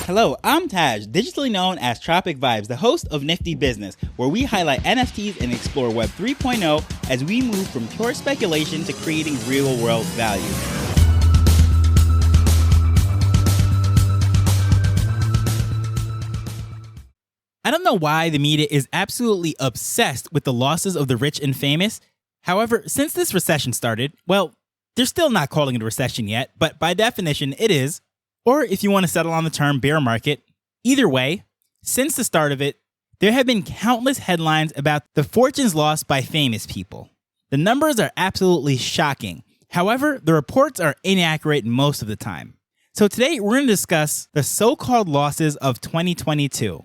Hello, I'm Taj, digitally known as Tropic Vibes, the host of Nifty Business, where we highlight NFTs and explore Web 3.0 as we move from pure speculation to creating real-world value. I don't know why the media is absolutely obsessed with the losses of the rich and famous. However, since this recession started, well, they're still not calling it a recession yet, but by definition, it is. Or if you want to settle on the term bear market, either way, since the start of it, there have been countless headlines about the fortunes lost by famous people. The numbers are absolutely shocking. However, the reports are inaccurate most of the time. So today, we're going to discuss the so-called losses of 2022.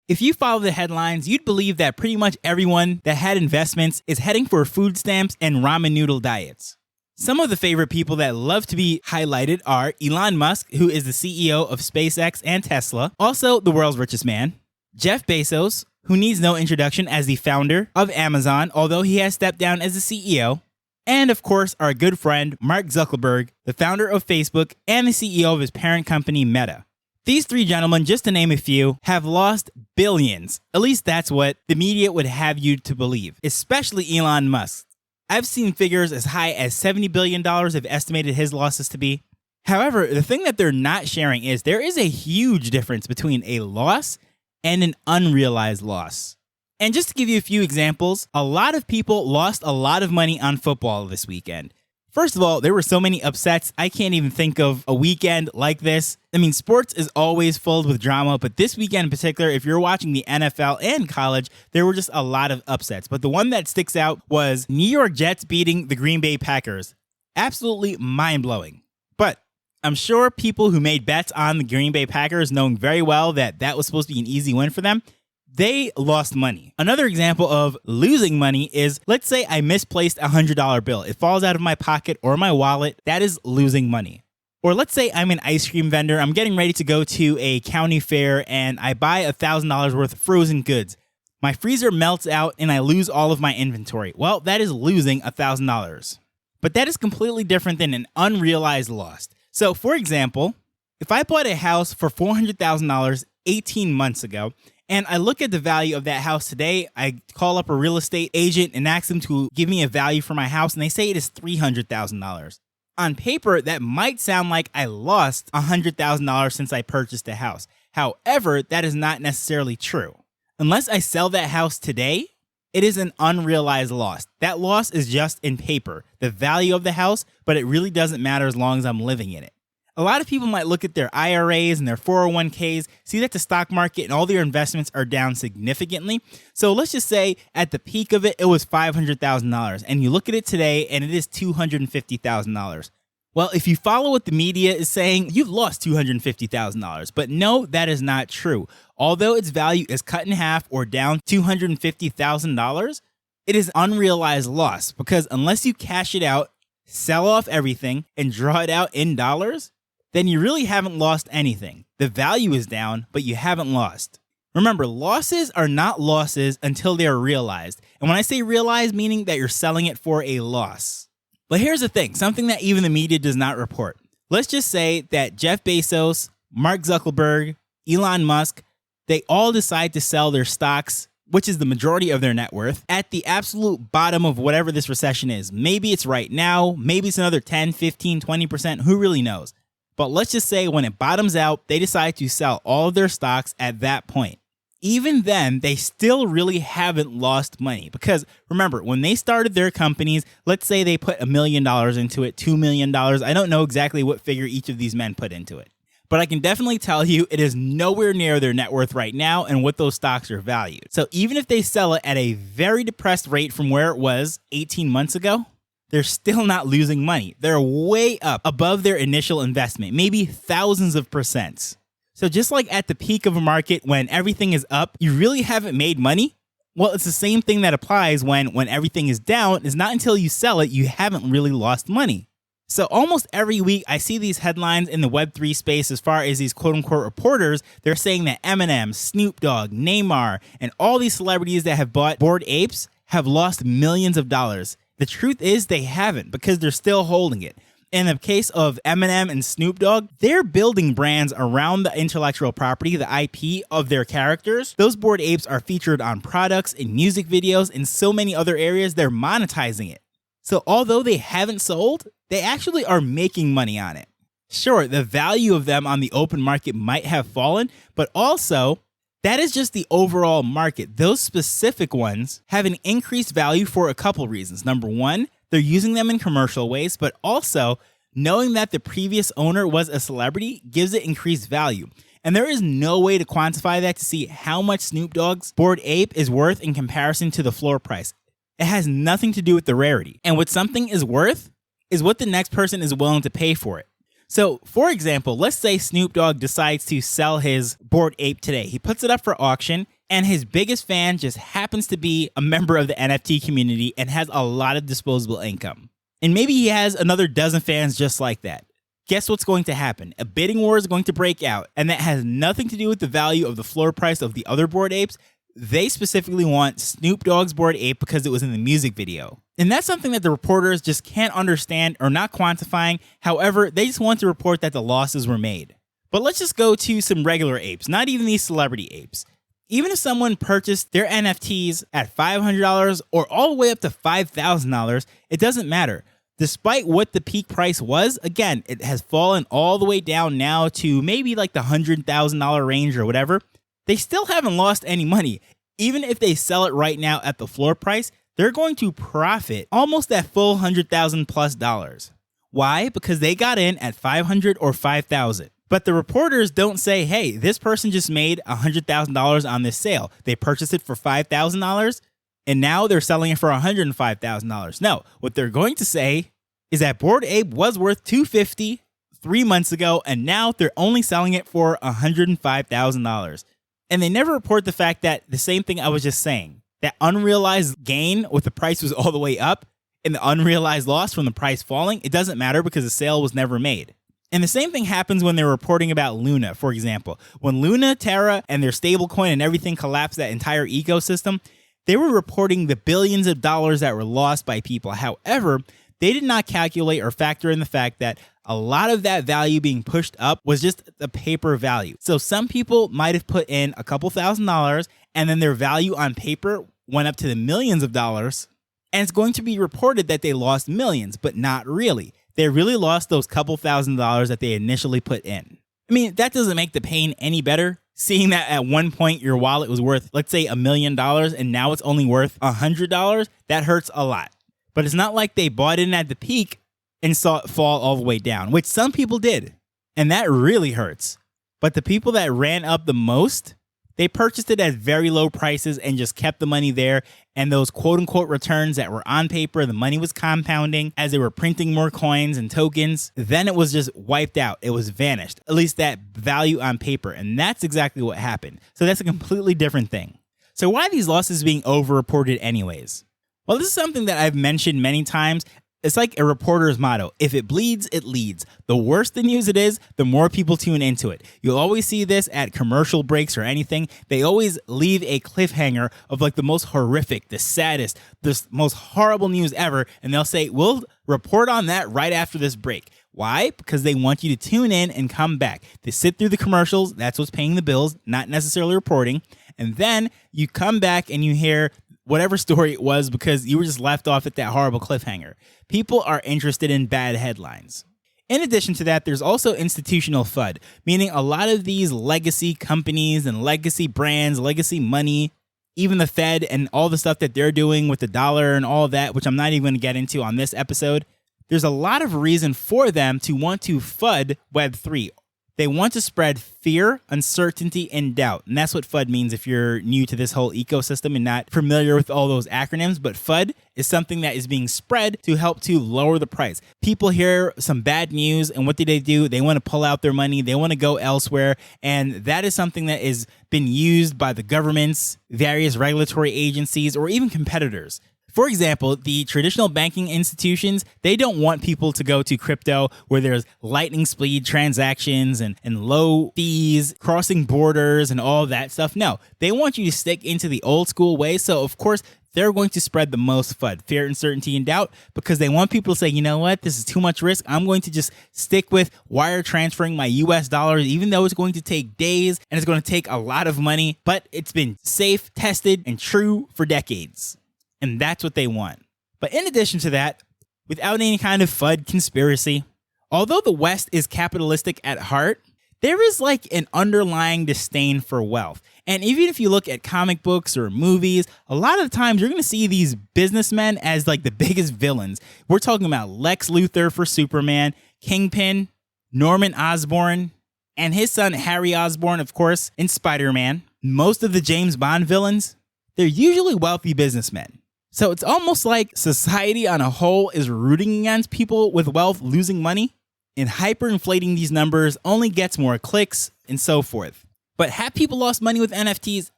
If you follow the headlines, you'd believe that pretty much everyone that had investments is heading for food stamps and ramen noodle diets. Some of the favorite people that love to be highlighted are Elon Musk, who is the CEO of SpaceX and Tesla, also the world's richest man, Jeff Bezos, who needs no introduction as the founder of Amazon, although he has stepped down as the CEO, and of course our good friend Mark Zuckerberg, the founder of Facebook and the CEO of his parent company Meta. These three gentlemen, just to name a few, have lost billions. At least that's what the media would have you to believe, especially Elon Musk. I've seen figures as high as $70 billion have estimated his losses to be. However, the thing that they're not sharing is there is a huge difference between a loss and an unrealized loss. And just to give you a few examples, a lot of people lost a lot of money on football this weekend. First of all, there were so many upsets, I can't even think of a weekend like this. I mean, sports is always filled with drama, but this weekend in particular, if you're watching the NFL and college, there were just a lot of upsets. But the one that sticks out was New York Jets beating the Green Bay Packers. Absolutely mind-blowing. But I'm sure people who made bets on the Green Bay Packers, knowing very well that that was supposed to be an easy win for them, they lost money. Another example of losing money is, let's say I misplaced a $100 bill. It falls out of my pocket or my wallet. That is losing money. Or let's say I'm an ice cream vendor. I'm getting ready to go to a county fair and I buy $1,000 worth of frozen goods. My freezer melts out and I lose all of my inventory. Well, that is losing $1,000. But that is completely different than an unrealized loss. So for example, if I bought a house for $400,000 18 months ago, and I look at the value of that house today, I call up a real estate agent and ask them to give me a value for my house, and they say it is $300,000. On paper, that might sound like I lost $100,000 since I purchased a house. However, that is not necessarily true. Unless I sell that house today, it is an unrealized loss. That loss is just in paper, the value of the house, but it really doesn't matter as long as I'm living in it. A lot of people might look at their IRAs and their 401ks, see that the stock market and all their investments are down significantly. So let's just say at the peak of it, it was $500,000. And you look at it today and it is $250,000. Well, if you follow what the media is saying, you've lost $250,000. But no, that is not true. Although its value is cut in half or down $250,000, it is unrealized loss because unless you cash it out, sell off everything, and draw it out in dollars, then you really haven't lost anything. The value is down, but you haven't lost. Remember, losses are not losses until they are realized. And when I say realized, meaning that you're selling it for a loss. But here's the thing, something that even the media does not report. Let's just say that Jeff Bezos, Mark Zuckerberg, Elon Musk, they all decide to sell their stocks, which is the majority of their net worth, at the absolute bottom of whatever this recession is. Maybe it's right now, maybe it's another 10, 15, 20%, who really knows? But let's just say when it bottoms out, they decide to sell all of their stocks at that point. Even then, they still really haven't lost money because remember, when they started their companies, let's say they put $1 million into it, $2 million. I don't know exactly what figure each of these men put into it. But I can definitely tell you it is nowhere near their net worth right now and what those stocks are valued. So even if they sell it at a very depressed rate from where it was 18 months ago, they're still not losing money. They're way up above their initial investment, maybe thousands of percents. So just like at the peak of a market when everything is up, you really haven't made money? Well, it's the same thing that applies when everything is down. It's not until you sell it, you haven't really lost money. So almost every week, I see these headlines in the Web3 space as far as these quote-unquote reporters. They're saying that Eminem, Snoop Dogg, Neymar, and all these celebrities that have bought Bored Apes have lost millions of dollars. The truth is they haven't because they're still holding it. In the case of Eminem and Snoop Dogg, they're building brands around the intellectual property, the IP of their characters. Those Bored Apes are featured on products, in music videos, and so many other areas. They're monetizing it. So although they haven't sold, they actually are making money on it. Sure, the value of them on the open market might have fallen, but also that is just the overall market. Those specific ones have an increased value for a couple reasons. Number one, they're using them in commercial ways, but also knowing that the previous owner was a celebrity gives it increased value. And there is no way to quantify that to see how much Snoop Dogg's Bored Ape is worth in comparison to the floor price. It has nothing to do with the rarity. And what something is worth is what the next person is willing to pay for it. So, for example, let's say Snoop Dogg decides to sell his Bored Ape today. He puts it up for auction, and his biggest fan just happens to be a member of the NFT community and has a lot of disposable income. And maybe he has another dozen fans just like that. Guess what's going to happen? A bidding war is going to break out, and that has nothing to do with the value of the floor price of the other Bored Apes. They specifically want Snoop Dogg's Bored Ape because it was in the music video. And that's something that the reporters just can't understand or not quantifying. However, they just want to report that the losses were made. But let's just go to some regular apes, not even these celebrity apes. Even if someone purchased their NFTs at $500 or all the way up to $5,000, it doesn't matter. Despite what the peak price was, again, it has fallen all the way down now to maybe like the $100,000 range or whatever. They still haven't lost any money. Even if they sell it right now at the floor price, they're going to profit almost that full $100,000+. Why? Because they got in at $500 or $5,000. But the reporters don't say, hey, this person just made $100,000 on this sale. They purchased it for $5,000 and now they're selling it for $105,000. No, what they're going to say is that Bored Ape was worth $250 3 months ago and now they're only selling it for $105,000. And they never report the fact that the same thing I was just saying, that unrealized gain with the price was all the way up and the unrealized loss from the price falling, it doesn't matter because the sale was never made. And the same thing happens when they're reporting about Luna, for example. When Luna, Terra, and their stablecoin and everything collapsed, that entire ecosystem, they were reporting the billions of dollars that were lost by people. However, they did not calculate or factor in the fact that a lot of that value being pushed up was just the paper value. So some people might have put in a couple $1,000s and then their value on paper went up to the millions of dollars. And it's going to be reported that they lost millions, but not really. They really lost those couple $1,000s that they initially put in. I mean, that doesn't make the pain any better. Seeing that at one point your wallet was worth, let's say, $1 million and now it's only worth $100, that hurts a lot. But it's not like they bought in at the peak and saw it fall all the way down, which some people did. And that really hurts. But the people that ran up the most, they purchased it at very low prices and just kept the money there. And those quote unquote returns that were on paper, the money was compounding as they were printing more coins and tokens. Then it was just wiped out. It was vanished, at least that value on paper. And that's exactly what happened. So that's a completely different thing. So why are these losses being overreported anyways? Well, this is something that I've mentioned many times. It's like a reporter's motto. If it bleeds, it leads. The worse the news it is, the more people tune into it. You'll always see this at commercial breaks or anything. They always leave a cliffhanger of like the most horrific, the saddest, the most horrible news ever. And they'll say, we'll report on that right after this break. Why? Because they want you to tune in and come back. They sit through the commercials. That's what's paying the bills, not necessarily reporting. And then you come back and you hear whatever story it was because you were just left off at that horrible cliffhanger. People are interested in bad headlines. In addition to that, there's also institutional FUD, meaning a lot of these legacy companies and legacy brands, legacy money, even the Fed and all the stuff that they're doing with the dollar and all that, which I'm not even going to get into on this episode. There's a lot of reason for them to want to FUD Web3. They want to spread fear, uncertainty, and doubt. And that's what FUD means if you're new to this whole ecosystem and not familiar with all those acronyms. But FUD is something that is being spread to help to lower the price. People hear some bad news, and what do? They want to pull out their money. They want to go elsewhere. And that is something that has been used by the governments, various regulatory agencies, or even competitors. For example, the traditional banking institutions, they don't want people to go to crypto where there's lightning speed transactions and low fees, crossing borders and all that stuff. No, they want you to stick into the old school way. So, of course, they're going to spread the most FUD, fear, uncertainty, and doubt, because they want people to say, you know what, this is too much risk. I'm going to just stick with wire transferring my US dollars, even though it's going to take days and it's going to take a lot of money, but it's been safe, tested, and true for decades. And that's what they want. But in addition to that, without any kind of FUD conspiracy, although the West is capitalistic at heart, there is like an underlying disdain for wealth. And even if you look at comic books or movies, a lot of the times you're going to see these businessmen as like the biggest villains. We're talking about Lex Luthor for Superman, Kingpin, Norman Osborn, and his son Harry Osborn, of course, in Spider-Man. Most of the James Bond villains, they're usually wealthy businessmen. So it's almost like society on a whole is rooting against people with wealth losing money, and hyperinflating these numbers only gets more clicks and so forth. But have people lost money with NFTs?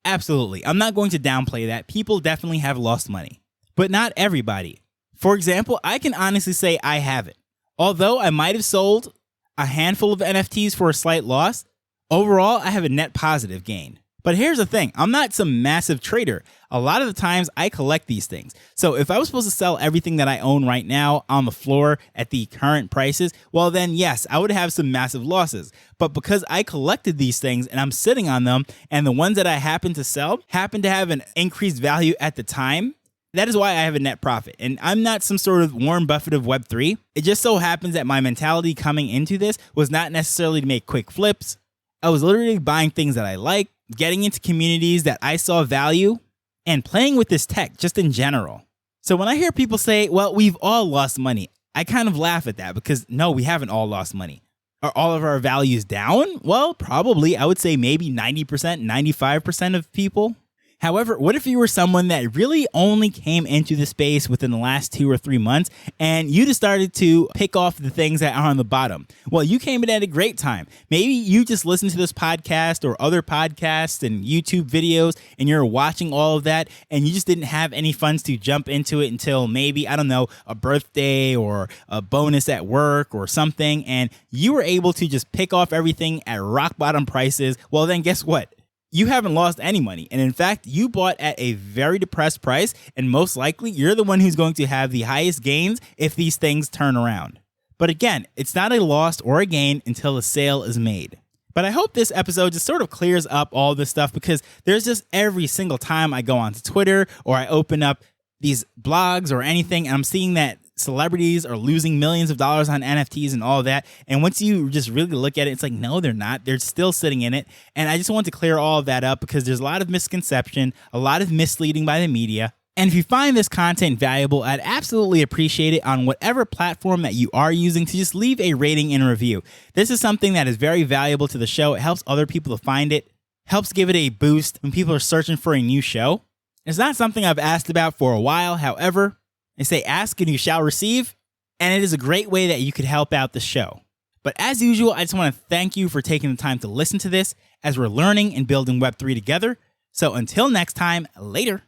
Absolutely. I'm not going to downplay that. People definitely have lost money, but not everybody. For example, I can honestly say I haven't. Although I might have sold a handful of NFTs for a slight loss, overall, I have a net positive gain. But here's the thing, I'm not some massive trader. A lot of the times I collect these things. So if I was supposed to sell everything that I own right now on the floor at the current prices, well then yes, I would have some massive losses. But because I collected these things and I'm sitting on them, and the ones that I happen to sell happen to have an increased value at the time, that is why I have a net profit. And I'm not some sort of Warren Buffett of Web3. It just so happens that my mentality coming into this was not necessarily to make quick flips. I was literally buying things that I like, getting into communities that I saw value, and playing with this tech just in general. So when I hear people say, well, we've all lost money, I kind of laugh at that because no, we haven't all lost money. Are all of our values down? Well, probably. I would say maybe 90%, 95% of people. However, what if you were someone that really only came into the space within the last 2 or 3 months and you just started to pick off the things that are on the bottom? Well, you came in at a great time. Maybe you just listened to this podcast or other podcasts and YouTube videos and you're watching all of that and you just didn't have any funds to jump into it until maybe, I don't know, a birthday or a bonus at work or something, and you were able to just pick off everything at rock bottom prices. Well, then guess what? You haven't lost any money. And in fact, you bought at a very depressed price. And most likely, you're the one who's going to have the highest gains if these things turn around. But again, it's not a loss or a gain until a sale is made. But I hope this episode just sort of clears up all this stuff, because there's just every single time I go onto Twitter or I open up these blogs or anything, and I'm seeing that celebrities are losing millions of dollars on NFTs and all that. And once you just really look at it, it's like, no, they're not. They're still sitting in it. And I just want to clear all of that up because there's a lot of misconception, a lot of misleading by the media. And if you find this content valuable, I'd absolutely appreciate it on whatever platform that you are using to just leave a rating and review. This is something that is very valuable to the show. It helps other people to find it, helps give it a boost when people are searching for a new show. It's not something I've asked about for a while. However, they say ask and you shall receive, and it is a great way that you could help out the show. But as usual, I just want to thank you for taking the time to listen to this as we're learning and building Web3 together. So until next time, later.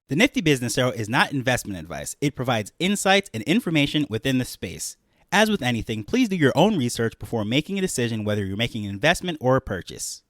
The Nifty Business Show is not investment advice. It provides insights and information within the space. As with anything, please do your own research before making a decision whether you're making an investment or a purchase.